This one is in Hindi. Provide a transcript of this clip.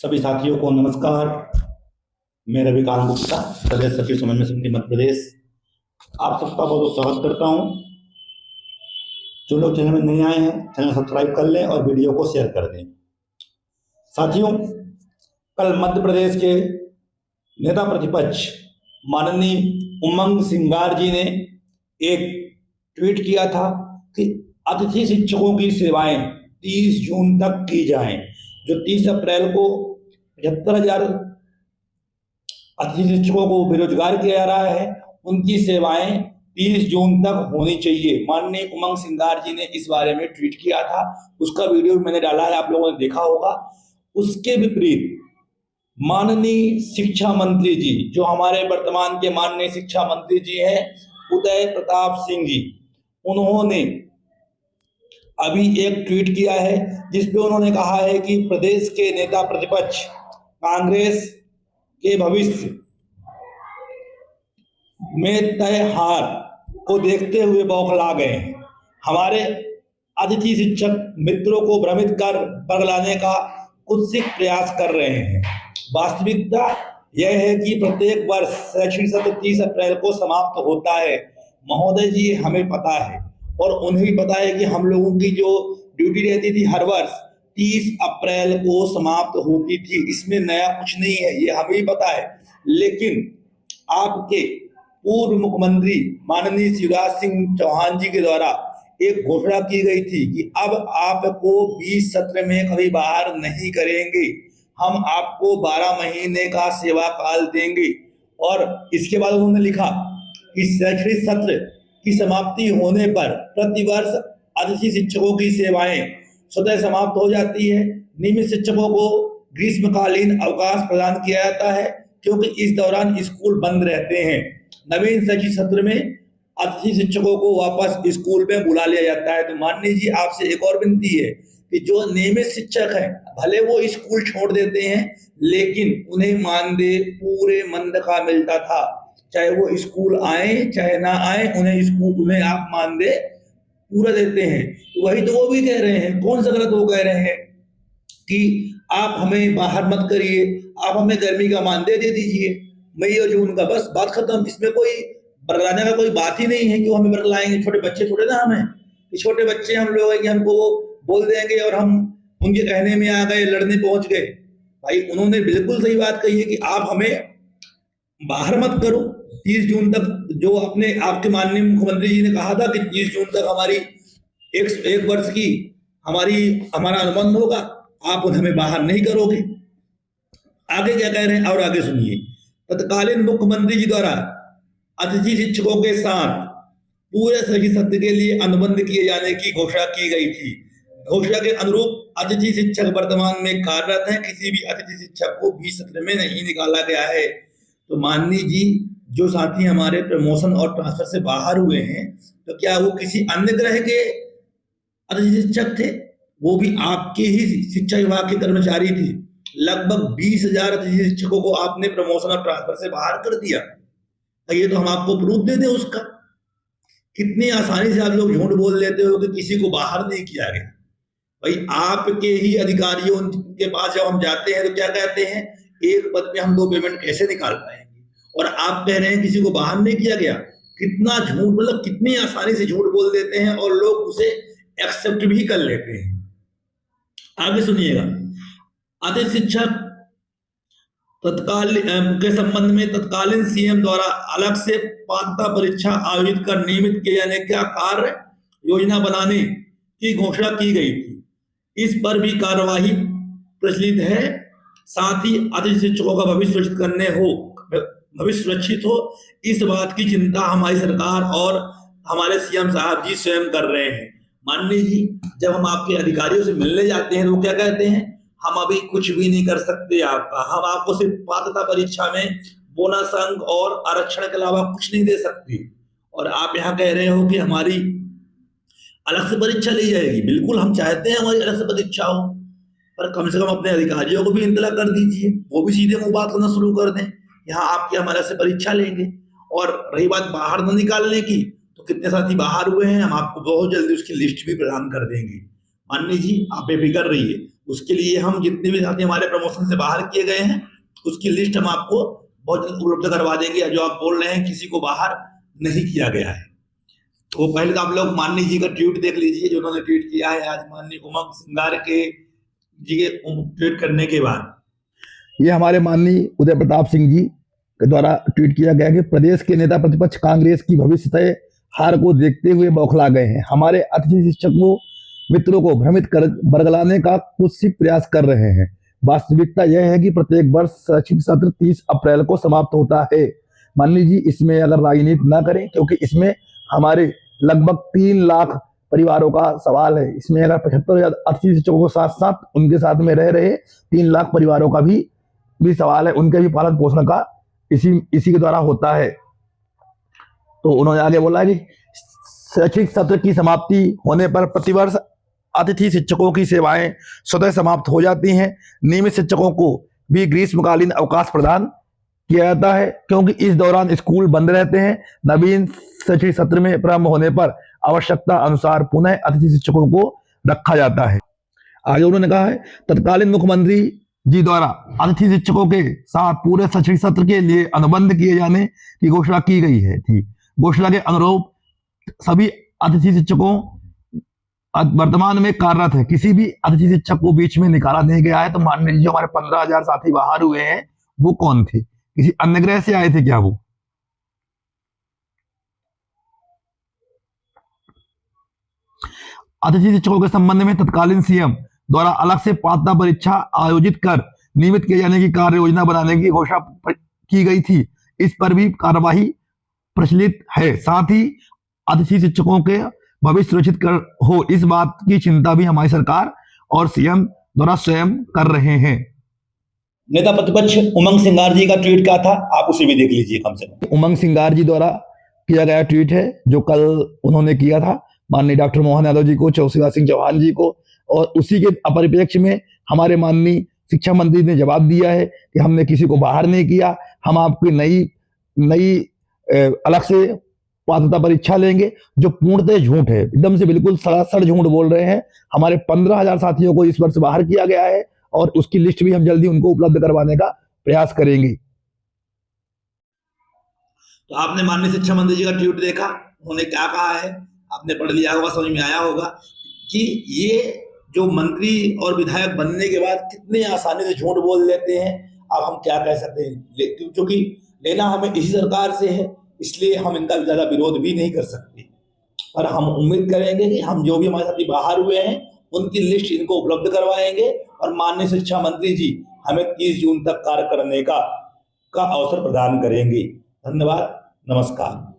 सभी साथियों को नमस्कार। मैं रविकांत गुप्ता, प्रदेश सचिव समन्वय समिति मध्य प्रदेश, आप सबका बहुत बहुत स्वागत करता हूं। जो लोग चैनल में नए आए हैं, चैनल सब्सक्राइब कर लें और वीडियो को शेयर कर दें। साथियों, कल मध्य प्रदेश के नेता प्रतिपक्ष माननीय उमंग सिंगार जी ने एक ट्वीट किया था कि अतिथि शिक्षकों की सेवाएं 30 जून तक की जाएं। जो 30 अप्रैल को 75,000 अतिथि शिक्षकों को बेरोजगार किया जा रहा है, उनकी सेवाएं 30 जून तक होनी चाहिए। माननीय उमंग सिंगार जी ने इस बारे में ट्वीट किया था, उसका वीडियो मैंने डाला है, आप लोगों ने देखा होगा। उसके विपरीत माननीय शिक्षा मंत्री जी, जो हमारे वर्तमान के माननीय शिक्षा मंत्री जी हैं, उदय प्रताप सिंह जी, उन्होंने अभी एक ट्वीट किया है जिसपे उन्होंने कहा है कि प्रदेश के नेता प्रतिपक्ष कांग्रेस के भविष्य में तय हार को देखते हुए बौखला गए हैं। हमारे अतिथि शिक्षक मित्रों को भ्रमित कर बरगलाने का कुत्सित प्रयास कर रहे हैं। वास्तविकता यह है कि प्रत्येक वर्ष शैक्षणिक सत्र 30 अप्रैल को समाप्त होता है। महोदय जी, हमें पता है और उन्हें भी पता है कि हम लोगों की जो ड्यूटी रहती थी हर वर्ष 30 अप्रैल को समाप्त होती थी। इसमें नया कुछ नहीं है, ये हमें भी पता है। लेकिन आपके पूर्व मुख्यमंत्री माननीय शिवराज सिंह चौहान जी के द्वारा एक घोषणा की गई थी कि अब आपको 20 सत्र में कभी बाहर नहीं करेंगे, हम आपको 12 महीने का सेवा काल देंगे। और इसके बाद उन्होंने लिखा कि शैक्षणिक सत्र की समाप्ति होने पर प्रतिवर्ष अतिथि शिक्षकों की सेवाएं स्वतः समाप्त हो जाती है। नियमित शिक्षकों को ग्रीष्मकालीन अवकाश प्रदान किया जाता है क्योंकि इस दौरान स्कूल बंद रहते हैं। नवीन शैक्षिक सत्र में अतिथि शिक्षकों को वापस स्कूल में बुला लिया जाता है। तो माननीय जी, आपसे एक और विनती है कि जो नियमित शिक्षक हैं, भले वो स्कूल छोड़ देते हैं, लेकिन उन्हें मानदेय पूरे मंथ का मिलता था। चाहे वो स्कूल आए चाहे ना आए, उन्हें आप मानदेय पूरा देते हैं। तो वही तो वो भी कह रहे हैं। कौन सा गलत वो कह रहे हैं कि आप हमें बाहर मत करिए, आप हमें गर्मी का मानदेय दे दीजिए, मई और जून का, बस बात खत्म। इसमें कोई बरगलाने का कोई बात ही नहीं है कि वो हमें बरगलाएंगे। छोटे बच्चे थोड़े ना हमें, छोटे बच्चे हम लोग हैं कि हमको वो बोल देंगे और हम उनके कहने में आ गए, लड़ने पहुंच गए। भाई, उन्होंने बिल्कुल सही बात कही है कि आप हमें बाहर मत करो 30 जून तक। जो आपके माननीय मुख्यमंत्री जी ने कहा था कि 30 जून तक हमारी एक वर्ष की हमारा अनुबंध होगा, आप हमें बाहर नहीं करोगे। आगे क्या कह रहे हैं और आगे सुनिए। तत्कालीन मुख्यमंत्री जी द्वारा अतिथि शिक्षकों के साथ पूरे शैक्षिक सत्र के लिए अनुबंध किए जाने की घोषणा की गई थी। घोषणा के अनुरूप अतिथि शिक्षक वर्तमान में कार्यरत हैं। किसी भी अतिथि शिक्षक को 20 सत्र में नहीं निकाला गया है। तो माननीय जी, जो साथी हमारे प्रमोशन और ट्रांसफर से बाहर हुए हैं, तो क्या वो किसी अन्य ग्रह के अतिथि शिक्षक थे? वो भी आपके ही शिक्षा विभाग के कर्मचारी थे। लगभग 20,000 अतिथि शिक्षकों को आपने प्रमोशन और ट्रांसफर से बाहर कर दिया। ये तो हम आपको प्रूफ दे दें उसका। कितनी आसानी से आप लोग झूठ बोल लेते हो कि किसी को बाहर नहीं किया गया। भाई, आपके ही अधिकारियों के पास जब हम जाते हैं तो क्या कहते हैं, एक पद पे हम 2 पेमेंट कैसे निकाल पाएंगे, और आप कह रहे हैं किसी को बाहर नहीं किया गया। कितना झूठ, मतलब कितनी आसानी से झूठ बोल देते हैं और लोग उसे एक्सेप्ट भी कर लेते हैं। आगे सुनिएगा। अतिथि शिक्षक के संबंध में तत्कालीन सीएम द्वारा अलग से पात्रता परीक्षा आयोजित कर नियमित किए जाने का कार्य योजना बनाने की घोषणा की गई थी। इस पर भी कार्यवाही प्रचलित है। साथ ही अतिथि शिक्षकों का भविष्य सुरक्षित हो, इस बात की चिंता हमारी सरकार और हमारे सीएम साहब जी स्वयं कर रहे हैं। माननीय जी, जब हम आपके अधिकारियों से मिलने जाते हैं तो वो क्या कहते हैं, हम अभी कुछ भी नहीं कर सकते आपका, हम आपको सिर्फ पात्रता परीक्षा में बोनस अंक और आरक्षण के अलावा कुछ नहीं दे सकते। और आप यहाँ कह रहे हो कि हमारी अलग से परीक्षा ली जाएगी। बिल्कुल, हम चाहते हैं हमारी अलग से परीक्षा हो, पर कम से कम अपने अधिकारियों को भी इंतला कर दीजिए, वो भी सीधे मुंह बात करना शुरू कर दें, यहाँ आपकी हमारे से परीक्षा लेंगे। और रही बात बाहर न निकालने की, तो कितने साथी बाहर हुए हैं, हम आपको बहुत जल्दी उसकी लिस्ट भी प्रदान कर देंगे। माननीय जी, आप बेफिक्र रहिए, उसके लिए हम जितने भी साथी हमारे प्रमोशन से बाहर किए गए हैं उसकी लिस्ट हम आपको बहुत जल्द उपलब्ध करवा देंगे। जो आप बोल रहे हैं किसी को बाहर नहीं किया गया है, तो पहले तो आप लोग माननीय जी का ट्वीट देख लीजिए जो उन्होंने ट्वीट किया है आज माननीय उमंग सिंगार के जी के ट्वीट करने के बाद। ये हमारे माननीय उदय प्रताप सिंह जी के द्वारा ट्वीट किया गया कि प्रदेश के नेता प्रतिपक्ष कांग्रेस की भविष्य तय हार को देखते हुए बौखला गए हैं। हमारे अतिथि शिक्षकों मित्रों को भ्रमित कर बरगलाने का कुत्सित प्रयास कर रहे हैं। वास्तविकता यह है कि प्रत्येक वर्ष शैक्षिक सत्र 30 अप्रैल को समाप्त होता है। माननीय जी इसमें अगर राजनीति ना करें, क्योंकि इसमें हमारे लगभग 3 लाख परिवारों का सवाल है। इसमें अगर 75,000 अतिथि शिक्षकों के साथ साथ उनके साथ में रह रहे 3 लाख परिवारों का भी सवाल है, उनके भी पालन पोषण का इसी के द्वारा होता है। तो उन्होंने आगे बोला कि शैक्षिक सत्र की समाप्ति होने पर प्रतिवर्ष अतिथि शिक्षकों की सेवाएं स्वतः समाप्त हो जाती हैं। नियमित शिक्षकों को भी ग्रीष्मकालीन अवकाश प्रदान किया जाता है, क्योंकि इस दौरान स्कूल बंद रहते हैं। नवीन शैक्षिक सत्र में प्रारंभ होने पर आवश्यकता अनुसार पुनः अतिथि शिक्षकों को रखा जाता है। आगे उन्होंने कहा है तत्कालीन मुख्यमंत्री जी द्वारा अतिथि शिक्षकों के साथ पूरे शैक्षिक सत्र के लिए अनुबंध किए जाने की घोषणा की गई है थी। घोषणा के अनुरूप सभी अतिथि शिक्षकों वर्तमान में कार्यरत है। किसी भी अतिथि शिक्षक को बीच में निकाला नहीं गया है। तो माननीय जी जो हमारे 15,000 साथी बाहर हुए हैं वो कौन थे? किसी अन्य ग्रह से आए थे क्या वो? अतिथि शिक्षकों के संबंध में तत्कालीन सीएम द्वारा अलग से पात्रता परीक्षा आयोजित कर नियमित किए जाने की कार्य योजना बनाने की घोषणा की गई थी। इस पर भी कार्यवाही प्रचलित है। साथ ही अतिथि शिक्षकों के भविष्य सुरक्षित हो इस बात की चिंता भी हमारी सरकार और सीएम द्वारा स्वयं कर रहे हैं। नेता प्रतिपक्ष उमंग सिंगार जी का ट्वीट क्या था आप उसे भी देख लीजिए कम से कम। उमंग सिंगार जी द्वारा किया गया ट्वीट है जो कल उन्होंने किया था माननीय डॉक्टर मोहन यादव जी को, शिवराज सिंह चौहान जी को, और उसी के परिप्रेक्ष्य में हमारे माननीय शिक्षा मंत्री ने जवाब दिया है कि हमने किसी को बाहर नहीं किया, हम आपकी नई अलग से पात्रता परीक्षा लेंगे, जो पूर्णतः झूठ है। एकदम से बिल्कुल सरासर झूठ बोल रहे हैं। हमारे 15,000 साथियों को इस वर्ष बाहर किया गया है और उसकी लिस्ट भी हम जल्दी उनको उपलब्ध करवाने का प्रयास करेंगे। तो आपने माननीय शिक्षा मंत्री जी का ट्वीट देखा, उन्होंने क्या कहा है आपने पढ़ लिया होगा, समझ में आया होगा कि ये जो मंत्री और विधायक बनने के बाद कितने आसानी से झूठ बोल लेते हैं। अब हम क्या कह सकते हैं, क्योंकि लेना हमें इसी सरकार से है, इसलिए हम इनका ज्यादा विरोध भी नहीं कर सकते। पर हम उम्मीद करेंगे कि हम जो भी हमारे साथी बाहर हुए हैं उनकी लिस्ट इनको उपलब्ध करवाएंगे और माननीय शिक्षा मंत्री जी हमें 30 जून तक कार्य करने का अवसर प्रदान करेंगे। धन्यवाद, नमस्कार।